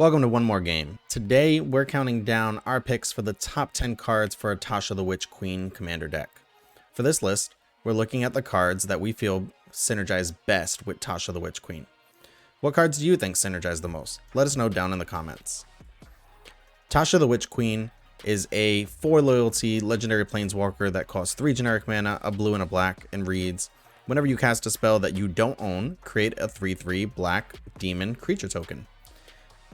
Welcome to one more game. Today we're counting down our picks for the top 10 cards for a Tasha the Witch Queen commander deck. For this list, we're looking at the cards that we feel synergize best with Tasha the Witch Queen. What cards do you think synergize the most? Let us know down in the comments. Tasha the Witch Queen is a 4 loyalty legendary planeswalker that costs 3 generic mana, a blue and a black, and reads, whenever you cast a spell that you don't own, create a 3/3 black demon creature token.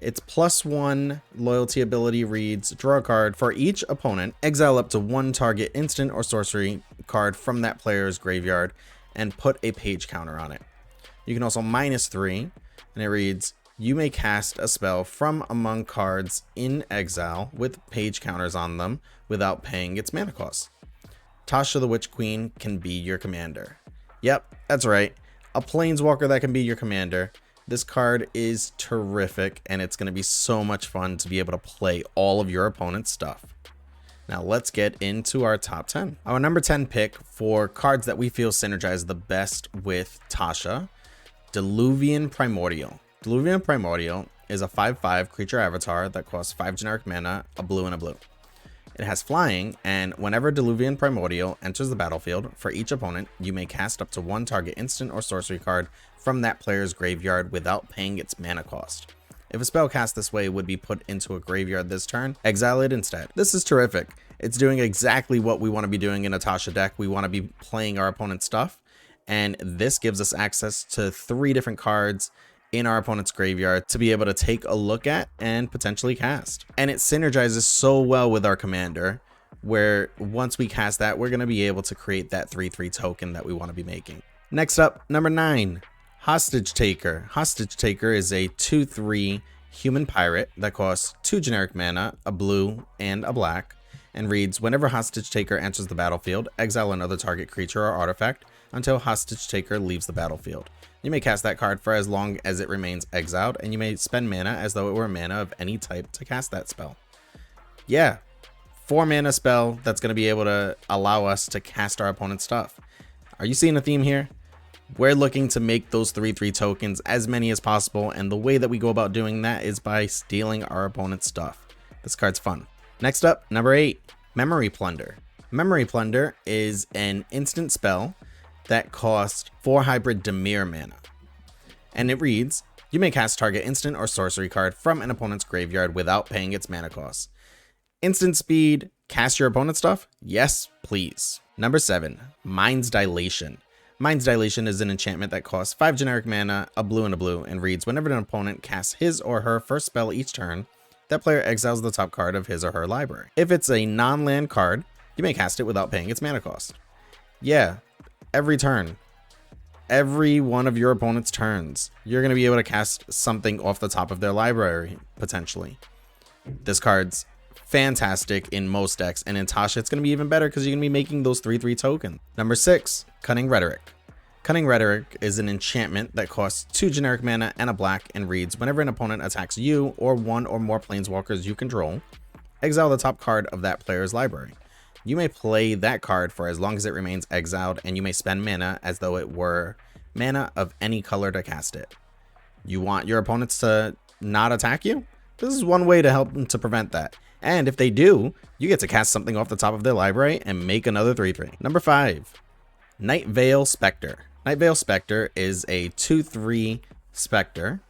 Its +1 loyalty ability reads, draw a card for each opponent, exile up to 1 target instant or sorcery card from that player's graveyard, and put a page counter on it. You can also -3, and it reads, you may cast a spell from among cards in exile with page counters on them without paying its mana cost. Tasha the Witch Queen can be your commander. Yep, that's right, a planeswalker that can be your commander. This card is terrific, and it's going to be so much fun to be able to play all of your opponent's stuff. Now let's get into our top 10. Our number 10 pick for cards that we feel synergize the best with Tasha, Diluvian Primordial. Diluvian Primordial is a 5/5 creature avatar that costs 5 generic mana, a blue and a blue. It has flying, and whenever Diluvian Primordial enters the battlefield, for each opponent, you may cast up to 1 target instant or sorcery card from that player's graveyard without paying its mana cost. If a spell cast this way would be put into a graveyard this turn, exile it instead. This is terrific. It's doing exactly what we want to be doing in a Tasha deck. We want to be playing our opponent's stuff, and this gives us access to 3 different cards in our opponent's graveyard to be able to take a look at and potentially cast. And it synergizes so well with our commander, where once we cast that, we're going to be able to create that 3/3 token that we want to be making. Next up, number 9, Hostage Taker. Hostage Taker is a 2/3 human pirate that costs 2 generic mana, a blue and a black, and reads, whenever Hostage Taker enters the battlefield, exile another target creature or artifact until Hostage Taker leaves the battlefield. You may cast that card for as long as it remains exiled, and you may spend mana as though it were mana of any type to cast that spell. Yeah, 4 mana spell that's going to be able to allow us to cast our opponent's stuff. Are you seeing a theme here? We're looking to make those 3/3 tokens as many as possible, and the way that we go about doing that is by stealing our opponent's stuff. This card's fun. Next up, number 8, Memory Plunder. Memory Plunder is an instant spell that costs 4 hybrid Dimir mana. And it reads, you may cast target instant or sorcery card from an opponent's graveyard without paying its mana cost. Instant speed, cast your opponent's stuff? Yes, please. Number 7, Mind's Dilation. Mind's Dilation is an enchantment that costs 5 generic mana, a blue and a blue, and reads, whenever an opponent casts his or her first spell each turn, that player exiles the top card of his or her library. If it's a non-land card, you may cast it without paying its mana cost. Yeah, every turn, every one of your opponent's turns, you're going to be able to cast something off the top of their library, potentially. This card's fantastic in most decks, and in Tasha it's going to be even better because you're going to be making those 3/3 tokens. Number 6, Cunning Rhetork. Cunning Rhetork is an enchantment that costs 2 generic mana and a black, and reads, whenever an opponent attacks you or one or more planeswalkers you control, exile the top card of that player's library. You may play that card for as long as it remains exiled, and you may spend mana as though it were mana of any color to cast it. You want your opponents to not attack you? This is one way to help them to prevent that. And if they do, you get to cast something off the top of their library and make another 3/3. Number 5, Nightveil Spectre. Nightveil Spectre is a 2/3 Spectre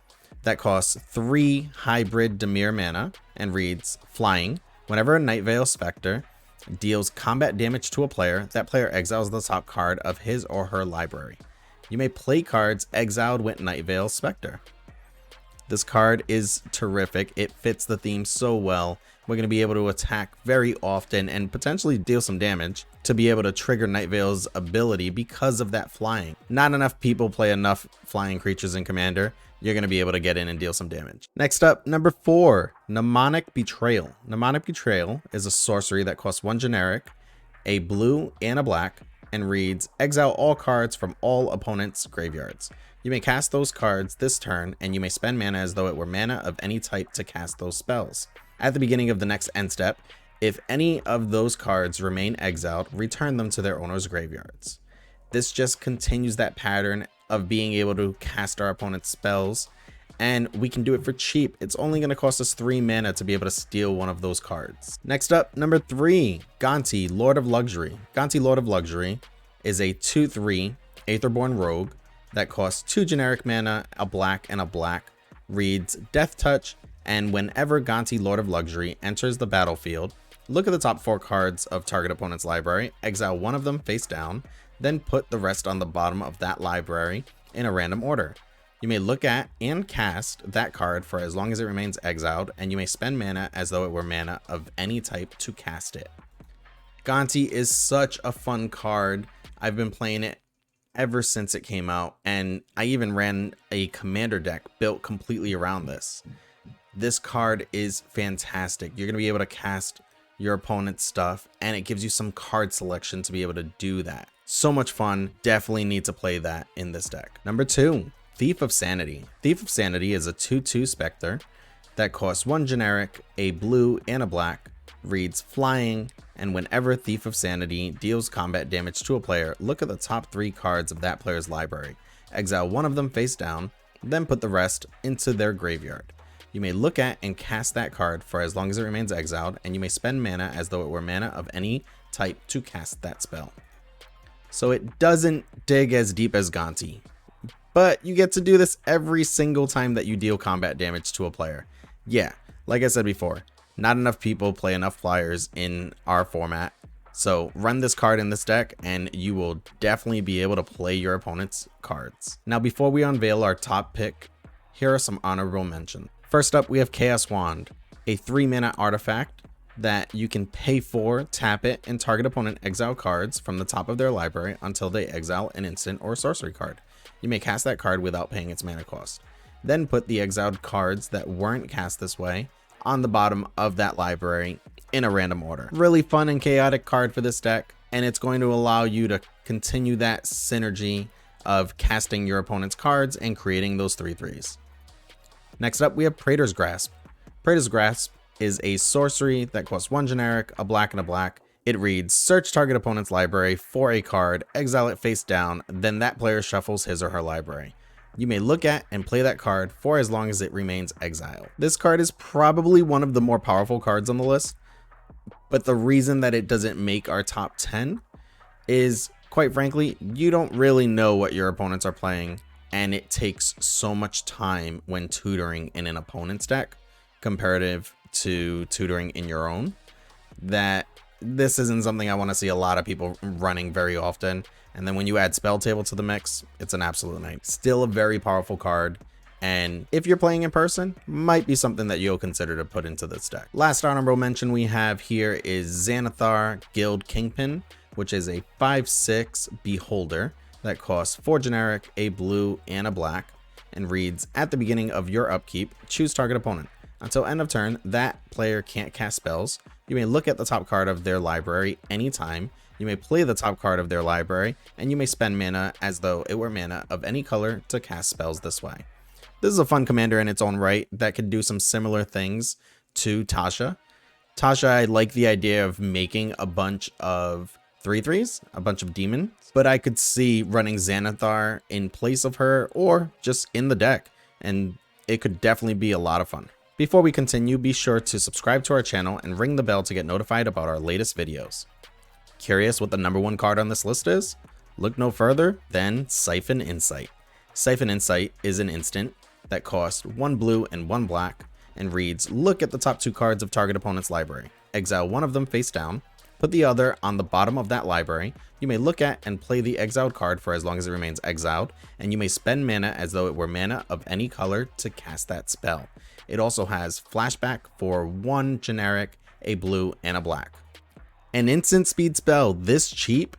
that costs 3 hybrid Dimir mana and reads, flying, whenever a Nightveil Spectre deals combat damage to a player, that player exiles the top card of his or her library. You may play cards exiled with Nightveil Spectre. This card is terrific. It fits the theme so well. We're going to be able to attack very often and potentially deal some damage to be able to trigger Nightveil's ability because of that flying. Not enough people play enough flying creatures in Commander. You're going to be able to get in and deal some damage. Next up, number 4, Mnemonic Betrayal. Mnemonic Betrayal is a sorcery that costs 1 generic, a blue and a black, and reads, exile all cards from all opponents' graveyards. You may cast those cards this turn, and you may spend mana as though it were mana of any type to cast those spells. At the beginning of the next end step, if any of those cards remain exiled, return them to their owner's graveyards. This just continues that pattern of being able to cast our opponent's spells and we can do it for cheap. It's only going to cost us 3 mana to be able to steal one of those cards. Next up, number 3, Gonti, Lord of Luxury. Gonti, Lord of Luxury is a 2/3 Aetherborn Rogue that costs 2 generic mana, a black and a black, reads Death Touch, and whenever Gonti, Lord of Luxury enters the battlefield, look at the top 4 cards of target opponent's library, exile one of them face down, then put the rest on the bottom of that library in a random order. You may look at and cast that card for as long as it remains exiled, and you may spend mana as though it were mana of any type to cast it. Gonti is such a fun card. I've been playing it ever since it came out, and I even ran a commander deck built completely around this. This card is fantastic. You're going to be able to cast your opponent's stuff, and it gives you some card selection to be able to do that. So much fun. Definitely need to play that in this deck. Number 2, Thief of Sanity. Thief of Sanity is a 2/2 Spectre that costs 1 generic, a blue, and a black, reads Flying, and whenever Thief of Sanity deals combat damage to a player, look at the top 3 cards of that player's library, exile one of them face down, then put the rest into their graveyard. You may look at and cast that card for as long as it remains exiled, and you may spend mana as though it were mana of any type to cast that spell. So it doesn't dig as deep as Gonti, but you get to do this every single time that you deal combat damage to a player. Yeah, like I said before, not enough people play enough flyers in our format, so run this card in this deck and you will definitely be able to play your opponent's cards. Now before we unveil our top pick, here are some honorable mentions. First up, we have Chaos Wand, a 3 mana artifact that you can pay for, tap it, and target opponent exile cards from the top of their library until they exile an instant or sorcery card. You may cast that card without paying its mana cost. Then put the exiled cards that weren't cast this way on the bottom of that library in a random order. Really fun and chaotic card for this deck, and it's going to allow you to continue that synergy of casting your opponent's cards and creating those 3/3s. Next up, we have Praetor's Grasp. Praetor's Grasp is a sorcery that costs 1 generic, a black, and a black. It reads, search target opponent's library for a card, exile it face down, then that player shuffles his or her library. You may look at and play that card for as long as it remains exiled. This card is probably one of the more powerful cards on the list, but the reason that it doesn't make our top 10 is, quite frankly, you don't really know what your opponents are playing, and it takes so much time when tutoring in an opponent's deck comparative to tutoring in your own that this isn't something I want to see a lot of people running very often. And then when you add Spell Table to the mix, it's an absolute night. Still a very powerful card, and if you're playing in person, might be something that you'll consider to put into this deck. Last honorable mention we have here is Xanathar Guild Kingpin, which is a 5/6 Beholder that costs 4 generic, a blue, and a black, and reads, at the beginning of your upkeep, choose target opponent. Until end of turn, that player can't cast spells. You may look at the top card of their library anytime. You may play the top card of their library, and you may spend mana as though it were mana of any color to cast spells this way. This is a fun commander in its own right that could do some similar things to Tasha. Tasha, I like the idea of making a bunch of 3/3s, a bunch of demons, but I could see running Xanathar in place of her or just in the deck, and it could definitely be a lot of fun. Before we continue, be sure to subscribe to our channel and ring the bell to get notified about our latest videos. Curious what the number 1 card on this list is? Look no further than Siphon Insight. Siphon Insight is an instant that costs 1 blue and 1 black and reads, look at the top 2 cards of target opponent's library. Exile one of them face down, put the other on the bottom of that library. You may look at and play the exiled card for as long as it remains exiled, and you may spend mana as though it were mana of any color to cast that spell. It also has flashback for 1 generic, a blue, and a black. An instant speed spell this cheap,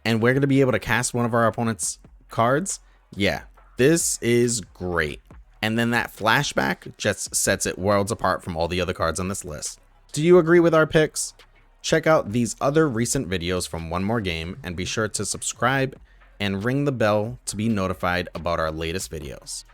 and we're going to be able to cast one of our opponent's cards? Yeah, this is great. And then that flashback just sets it worlds apart from all the other cards on this list. Do you agree with our picks? Check out these other recent videos from One More Game, and be sure to subscribe and ring the bell to be notified about our latest videos.